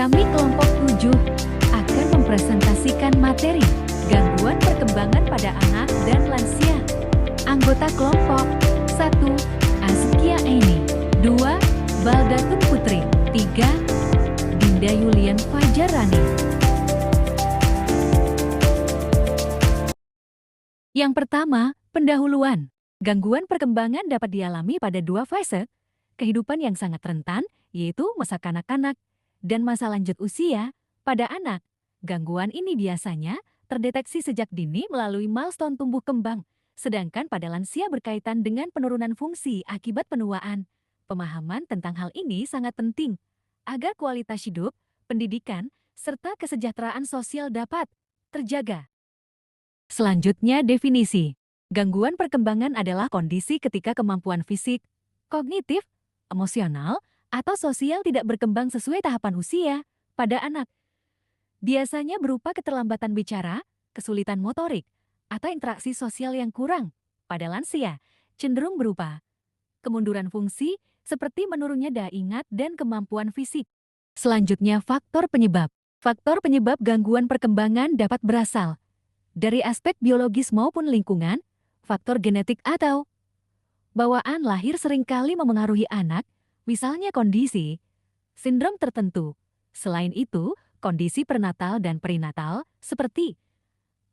Kami kelompok 7 akan mempresentasikan materi gangguan perkembangan pada anak dan lansia. Anggota kelompok 1. Askia Aini 2. Baldatun Putri 3. Dinda Yulian Fajarani. Yang pertama, pendahuluan. Gangguan perkembangan dapat dialami pada dua fase kehidupan yang sangat rentan, yaitu masa kanak-kanak dan masa lanjut usia. Pada anak, gangguan ini biasanya terdeteksi sejak dini melalui milestone tumbuh kembang, sedangkan pada lansia berkaitan dengan penurunan fungsi akibat penuaan. Pemahaman tentang hal ini sangat penting agar kualitas hidup, pendidikan, serta kesejahteraan sosial dapat terjaga. Selanjutnya, definisi. Gangguan perkembangan adalah kondisi ketika kemampuan fisik, kognitif, emosional, atau sosial tidak berkembang sesuai tahapan usia pada anak. Biasanya berupa keterlambatan bicara, kesulitan motorik, atau interaksi sosial yang kurang. Pada lansia, cenderung berupa kemunduran fungsi seperti menurunnya daya ingat dan kemampuan fisik. Selanjutnya, faktor penyebab. Faktor penyebab gangguan perkembangan dapat berasal dari aspek biologis maupun lingkungan, faktor genetik atau bawaan lahir seringkali memengaruhi anak, misalnya kondisi, sindrom tertentu. Selain itu, kondisi prenatal dan perinatal seperti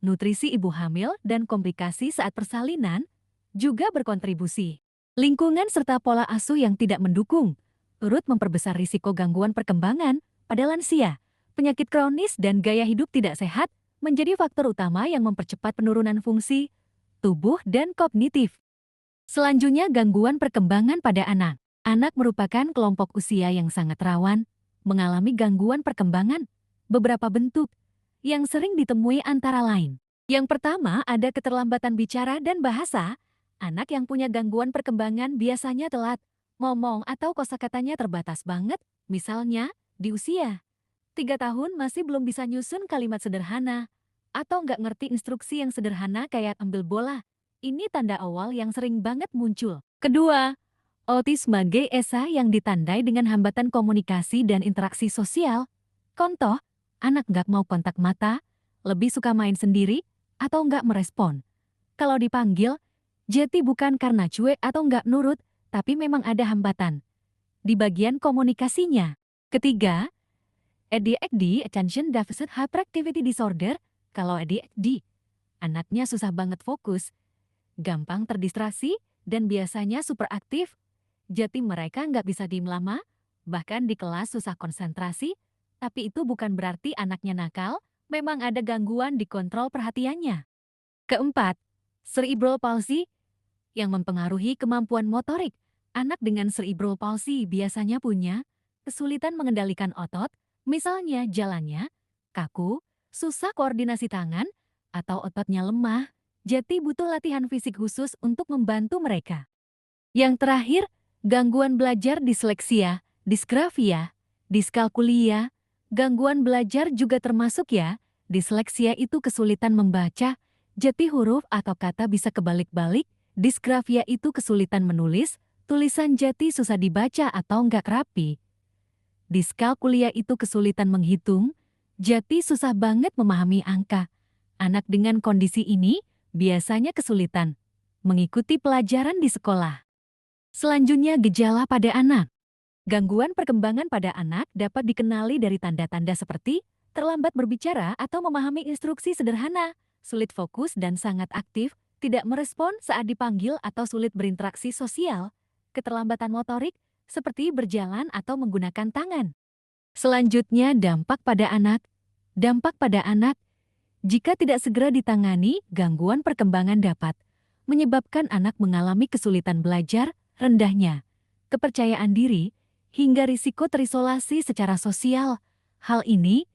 nutrisi ibu hamil dan komplikasi saat persalinan juga berkontribusi. Lingkungan serta pola asuh yang tidak mendukung turut memperbesar risiko gangguan perkembangan pada lansia. Penyakit kronis dan gaya hidup tidak sehat menjadi faktor utama yang mempercepat penurunan fungsi tubuh dan kognitif. Selanjutnya, gangguan perkembangan pada anak. Anak merupakan kelompok usia yang sangat rawan mengalami gangguan perkembangan. Beberapa bentuk yang sering ditemui antara lain. Yang pertama, ada keterlambatan bicara dan bahasa. Anak yang punya gangguan perkembangan biasanya telat ngomong atau kosakatanya terbatas banget. Misalnya, di usia 3 tahun masih belum bisa nyusun kalimat sederhana atau nggak ngerti instruksi yang sederhana kayak ambil bola. Ini tanda awal yang sering banget muncul. Kedua, autisme GSA yang ditandai dengan hambatan komunikasi dan interaksi sosial. Contoh, anak nggak mau kontak mata, lebih suka main sendiri, atau nggak merespon. Kalau dipanggil, jadi bukan karena cuek atau nggak nurut, tapi memang ada hambatan di bagian komunikasinya. Ketiga, ADHD, Attention Deficit Hyperactivity Disorder. Kalau ADHD, anaknya susah banget fokus, gampang terdistraksi, dan biasanya super aktif. Jadi mereka nggak bisa diem lama, bahkan di kelas susah konsentrasi, tapi itu bukan berarti anaknya nakal, memang ada gangguan di kontrol perhatiannya. Keempat, cerebral palsy yang mempengaruhi kemampuan motorik. Anak dengan cerebral palsy biasanya punya kesulitan mengendalikan otot, misalnya jalannya kaku, susah koordinasi tangan, atau ototnya lemah, jadi butuh latihan fisik khusus untuk membantu mereka. Yang terakhir, gangguan belajar disleksia, disgrafia, diskalkulia. Gangguan belajar juga termasuk ya. Disleksia itu kesulitan membaca, jati huruf atau kata bisa kebalik-balik. Disgrafia itu kesulitan menulis, tulisan jati susah dibaca atau nggak rapi. Diskalkulia itu kesulitan menghitung, jati susah banget memahami angka. Anak dengan kondisi ini biasanya kesulitan mengikuti pelajaran di sekolah. Selanjutnya, gejala pada anak. Gangguan perkembangan pada anak dapat dikenali dari tanda-tanda seperti terlambat berbicara atau memahami instruksi sederhana, sulit fokus dan sangat aktif, tidak merespon saat dipanggil atau sulit berinteraksi sosial, keterlambatan motorik seperti berjalan atau menggunakan tangan. Selanjutnya, dampak pada anak. Dampak pada anak, jika tidak segera ditangani, gangguan perkembangan dapat menyebabkan anak mengalami kesulitan belajar, rendahnya kepercayaan diri, hingga risiko terisolasi secara sosial. Hal ini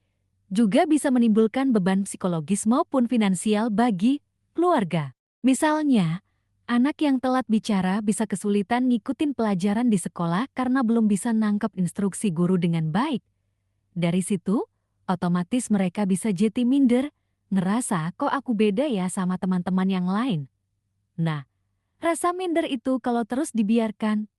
juga bisa menimbulkan beban psikologis maupun finansial bagi keluarga. Misalnya, anak yang telat bicara bisa kesulitan ngikutin pelajaran di sekolah karena belum bisa nangkep instruksi guru dengan baik. Dari situ, otomatis mereka bisa jadi minder, ngerasa kok aku beda ya sama teman-teman yang lain. Nah, rasa minder itu kalau terus dibiarkan,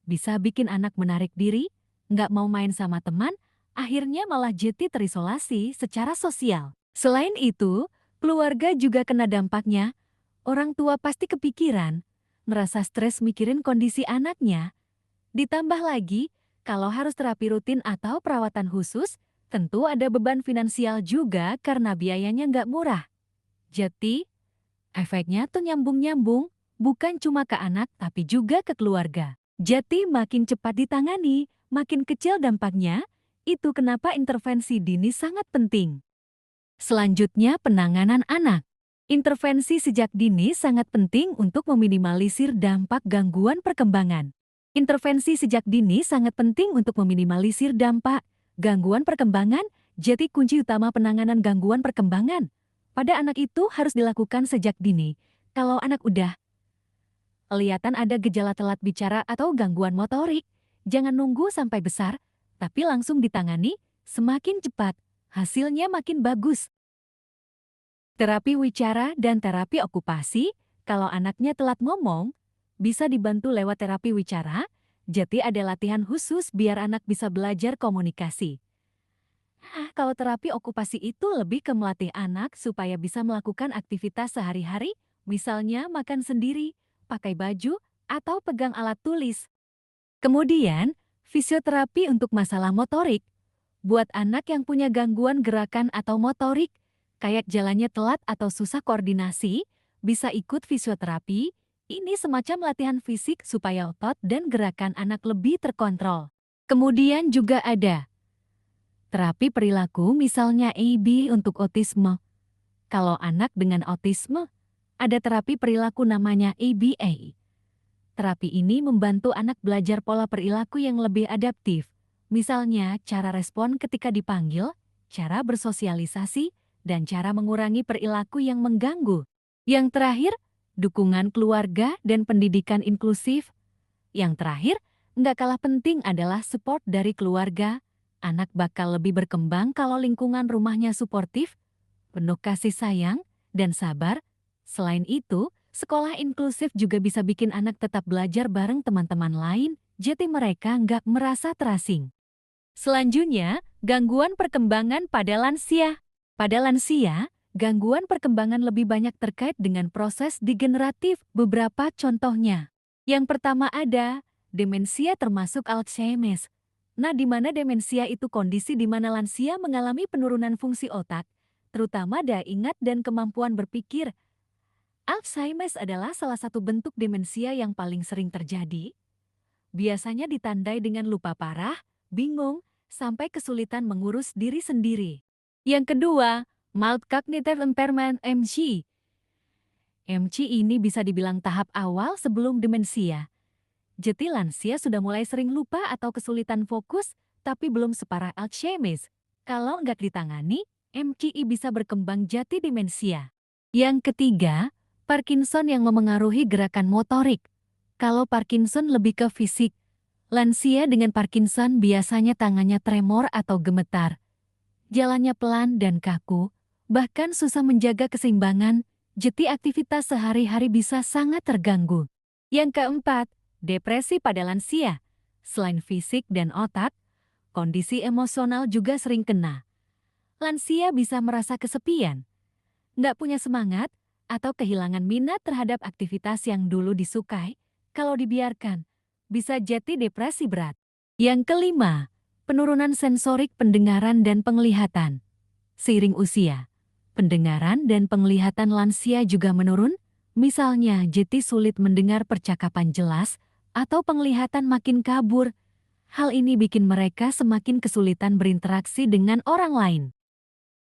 bisa bikin anak menarik diri, nggak mau main sama teman, Akhirnya malah jadi terisolasi secara sosial. Selain itu, keluarga juga kena dampaknya. Orang tua pasti kepikiran, merasa stres mikirin kondisi anaknya. Ditambah lagi, kalau harus terapi rutin atau perawatan khusus, tentu ada beban finansial juga karena biayanya nggak murah. Jadi, efeknya tuh nyambung-nyambung, bukan cuma ke anak tapi juga ke keluarga. Jadi makin cepat ditangani, makin kecil dampaknya, itu kenapa intervensi dini sangat penting. Selanjutnya penanganan anak. Intervensi sejak dini sangat penting untuk meminimalisir dampak gangguan perkembangan. Intervensi sejak dini sangat penting untuk meminimalisir dampak gangguan perkembangan, jadi kunci utama penanganan gangguan perkembangan pada anak itu harus dilakukan sejak dini. Kalau anak udah kelihatan ada gejala telat bicara atau gangguan motorik, jangan nunggu sampai besar, tapi langsung ditangani, semakin cepat, hasilnya makin bagus. Terapi wicara dan terapi okupasi, kalau anaknya telat ngomong, bisa dibantu lewat terapi wicara, jadi ada latihan khusus biar anak bisa belajar komunikasi. Kalau terapi okupasi itu lebih ke melatih anak supaya bisa melakukan aktivitas sehari-hari, misalnya makan sendiri, pakai baju, atau pegang alat tulis. Kemudian, fisioterapi untuk masalah motorik. Buat anak yang punya gangguan gerakan atau motorik, kayak jalannya telat atau susah koordinasi, bisa ikut fisioterapi. Ini semacam latihan fisik supaya otot dan gerakan anak lebih terkontrol. Kemudian juga ada terapi perilaku, misalnya AB untuk otisme. Kalau anak dengan otisme, ada terapi perilaku namanya ABA. Terapi ini membantu anak belajar pola perilaku yang lebih adaptif. Misalnya, cara respon ketika dipanggil, cara bersosialisasi, dan cara mengurangi perilaku yang mengganggu. Yang terakhir, dukungan keluarga dan pendidikan inklusif. Yang terakhir, nggak kalah penting adalah support dari keluarga. Anak bakal lebih berkembang kalau lingkungan rumahnya suportif, penuh kasih sayang, dan sabar. Selain itu, sekolah inklusif juga bisa bikin anak tetap belajar bareng teman-teman lain, jadi mereka nggak merasa terasing. Selanjutnya, gangguan perkembangan pada lansia. Pada lansia, gangguan perkembangan lebih banyak terkait dengan proses degeneratif, beberapa contohnya. Yang pertama ada demensia termasuk Alzheimer. Nah, di mana demensia itu kondisi di mana lansia mengalami penurunan fungsi otak, terutama daya ingat dan kemampuan berpikir. Alzheimer adalah salah satu bentuk demensia yang paling sering terjadi. Biasanya ditandai dengan lupa parah, bingung, sampai kesulitan mengurus diri sendiri. Yang kedua, mild cognitive impairment (MC). MC ini bisa dibilang tahap awal sebelum demensia. Jadi lansia sudah mulai sering lupa atau kesulitan fokus, tapi belum separah Alzheimer. Kalau nggak ditangani, MCI bisa berkembang jadi demensia. Yang ketiga, Parkinson yang memengaruhi gerakan motorik. Kalau Parkinson lebih ke fisik, lansia dengan Parkinson biasanya tangannya tremor atau gemetar. Jalannya pelan dan kaku, bahkan susah menjaga keseimbangan, jadi aktivitas sehari-hari bisa sangat terganggu. Yang keempat, depresi pada lansia. Selain fisik dan otak, kondisi emosional juga sering kena. Lansia bisa merasa kesepian, nggak punya semangat, atau kehilangan minat terhadap aktivitas yang dulu disukai. Kalau dibiarkan, bisa jadi depresi berat. Yang kelima, penurunan sensorik pendengaran dan penglihatan. Seiring usia, pendengaran dan penglihatan lansia juga menurun, misalnya jadi sulit mendengar percakapan jelas atau penglihatan makin kabur. Hal ini bikin mereka semakin kesulitan berinteraksi dengan orang lain.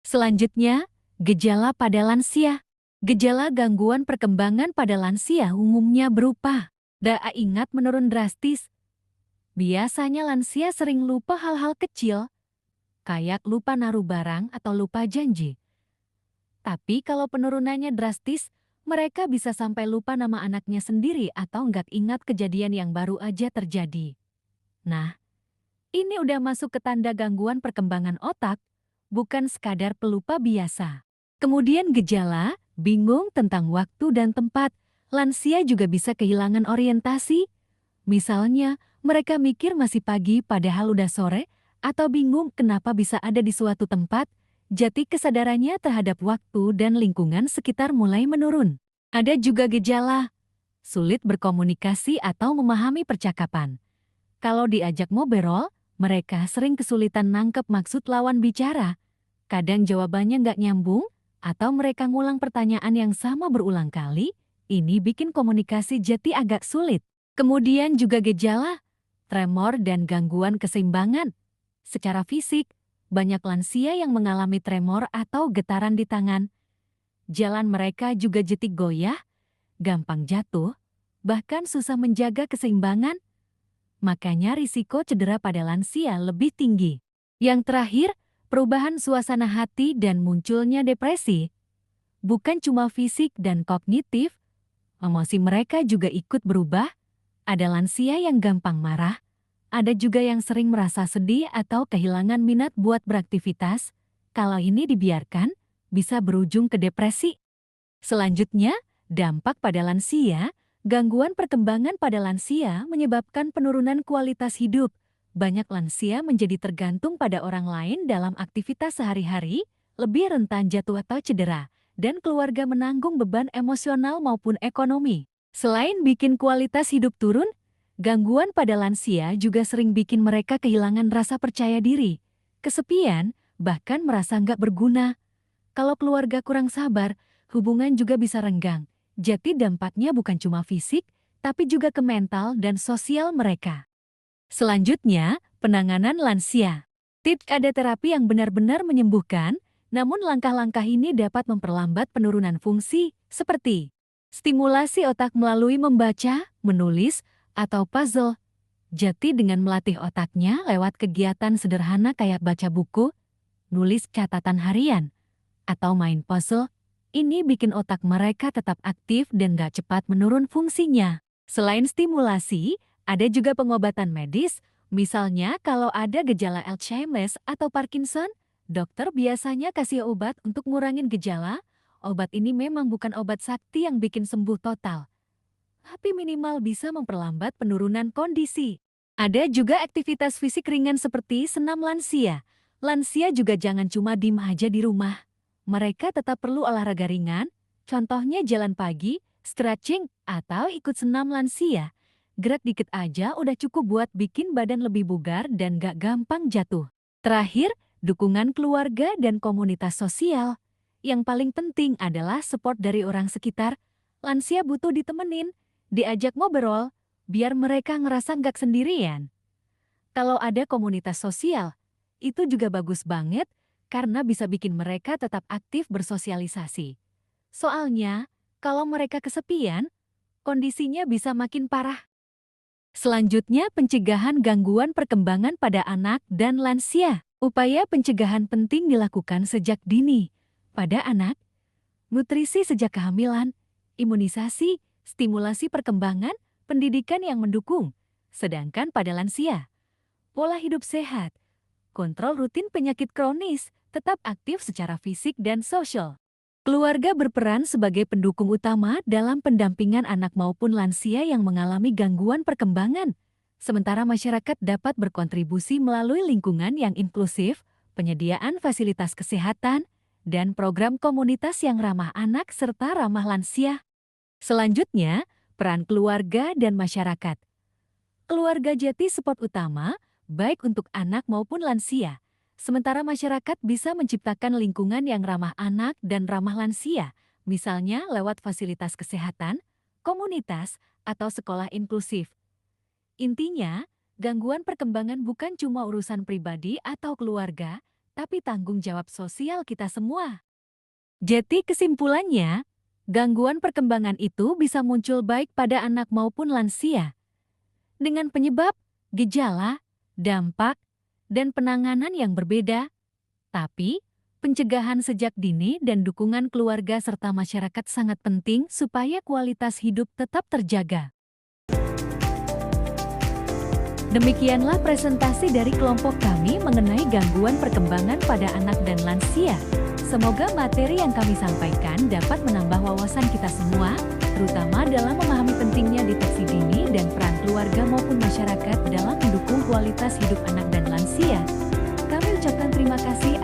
Selanjutnya, gejala pada lansia. Gejala gangguan perkembangan pada lansia umumnya berupa daya ingat menurun drastis. Biasanya lansia sering lupa hal-hal kecil, kayak lupa naruh barang atau lupa janji. Tapi kalau penurunannya drastis, mereka bisa sampai lupa nama anaknya sendiri atau nggak ingat kejadian yang baru aja terjadi. Nah, ini udah masuk ke tanda gangguan perkembangan otak, bukan sekadar pelupa biasa. Kemudian gejala, bingung tentang waktu dan tempat. Lansia juga bisa kehilangan orientasi. Misalnya, mereka mikir masih pagi padahal udah sore, atau bingung kenapa bisa ada di suatu tempat, jati kesadarannya terhadap waktu dan lingkungan sekitar mulai menurun. Ada juga gejala sulit berkomunikasi atau memahami percakapan. Kalau diajak ngobrol, mereka sering kesulitan nangkep maksud lawan bicara. Kadang jawabannya nggak nyambung, atau mereka ngulang pertanyaan yang sama berulang kali. Ini bikin komunikasi jati agak sulit. Kemudian juga gejala tremor dan gangguan keseimbangan. Secara fisik, banyak lansia yang mengalami tremor atau getaran di tangan. Jalan mereka juga jetik goyah, gampang jatuh, bahkan susah menjaga keseimbangan. Makanya risiko cedera pada lansia lebih tinggi. Yang terakhir, perubahan suasana hati dan munculnya depresi. Bukan cuma fisik dan kognitif, emosi mereka juga ikut berubah. Ada lansia yang gampang marah, ada juga yang sering merasa sedih atau kehilangan minat buat beraktivitas. Kalau ini dibiarkan, bisa berujung ke depresi. Selanjutnya, dampak pada lansia. Gangguan perkembangan pada lansia menyebabkan penurunan kualitas hidup. Banyak lansia menjadi tergantung pada orang lain dalam aktivitas sehari-hari, lebih rentan jatuh atau cedera, dan keluarga menanggung beban emosional maupun ekonomi. Selain bikin kualitas hidup turun, gangguan pada lansia juga sering bikin mereka kehilangan rasa percaya diri, kesepian, bahkan merasa nggak berguna. Kalau keluarga kurang sabar, hubungan juga bisa renggang. Jadi dampaknya bukan cuma fisik, tapi juga ke mental dan sosial mereka. Selanjutnya, penanganan lansia. Tips ada terapi yang benar-benar menyembuhkan, namun langkah-langkah ini dapat memperlambat penurunan fungsi, seperti stimulasi otak melalui membaca, menulis, atau puzzle. Jati dengan melatih otaknya lewat kegiatan sederhana kayak baca buku, nulis catatan harian, atau main puzzle. Ini bikin otak mereka tetap aktif dan gak cepat menurun fungsinya. Selain stimulasi, ada juga pengobatan medis. Misalnya kalau ada gejala Alzheimer atau Parkinson, dokter biasanya kasih obat untuk ngurangin gejala. Obat ini memang bukan obat sakti yang bikin sembuh total, tapi minimal bisa memperlambat penurunan kondisi. Ada juga aktivitas fisik ringan seperti senam lansia. Lansia juga jangan cuma diem aja di rumah. Mereka tetap perlu olahraga ringan, contohnya jalan pagi, stretching, atau ikut senam lansia. Gerak dikit aja udah cukup buat bikin badan lebih bugar dan gak gampang jatuh. Terakhir, dukungan keluarga dan komunitas sosial. Yang paling penting adalah support dari orang sekitar. Lansia butuh ditemenin, diajak ngobrol, biar mereka ngerasa gak sendirian. Kalau ada komunitas sosial, itu juga bagus banget, karena bisa bikin mereka tetap aktif bersosialisasi. Soalnya, kalau mereka kesepian, kondisinya bisa makin parah. Selanjutnya, pencegahan gangguan perkembangan pada anak dan lansia. Upaya pencegahan penting dilakukan sejak dini. Pada anak, nutrisi sejak kehamilan, imunisasi, stimulasi perkembangan, pendidikan yang mendukung. Sedangkan pada lansia, pola hidup sehat, kontrol rutin penyakit kronis, tetap aktif secara fisik dan sosial. Keluarga berperan sebagai pendukung utama dalam pendampingan anak maupun lansia yang mengalami gangguan perkembangan. Sementara masyarakat dapat berkontribusi melalui lingkungan yang inklusif, penyediaan fasilitas kesehatan, dan program komunitas yang ramah anak serta ramah lansia. Selanjutnya, peran keluarga dan masyarakat. Keluarga jadi support utama, baik untuk anak maupun lansia. Sementara masyarakat bisa menciptakan lingkungan yang ramah anak dan ramah lansia, misalnya lewat fasilitas kesehatan, komunitas, atau sekolah inklusif. Intinya, gangguan perkembangan bukan cuma urusan pribadi atau keluarga, tapi tanggung jawab sosial kita semua. Jadi kesimpulannya, gangguan perkembangan itu bisa muncul baik pada anak maupun lansia. Dengan penyebab, gejala, dampak, dan penanganan yang berbeda, tapi pencegahan sejak dini dan dukungan keluarga serta masyarakat sangat penting supaya kualitas hidup tetap terjaga. Demikianlah presentasi dari kelompok kami mengenai gangguan perkembangan pada anak dan lansia. Semoga materi yang kami sampaikan dapat menambah wawasan kita semua, terutama dalam memahami pentingnya deteksi dini dan peran keluarga maupun masyarakat dalam mendukung kualitas hidup anak dan lansia. Terima kasih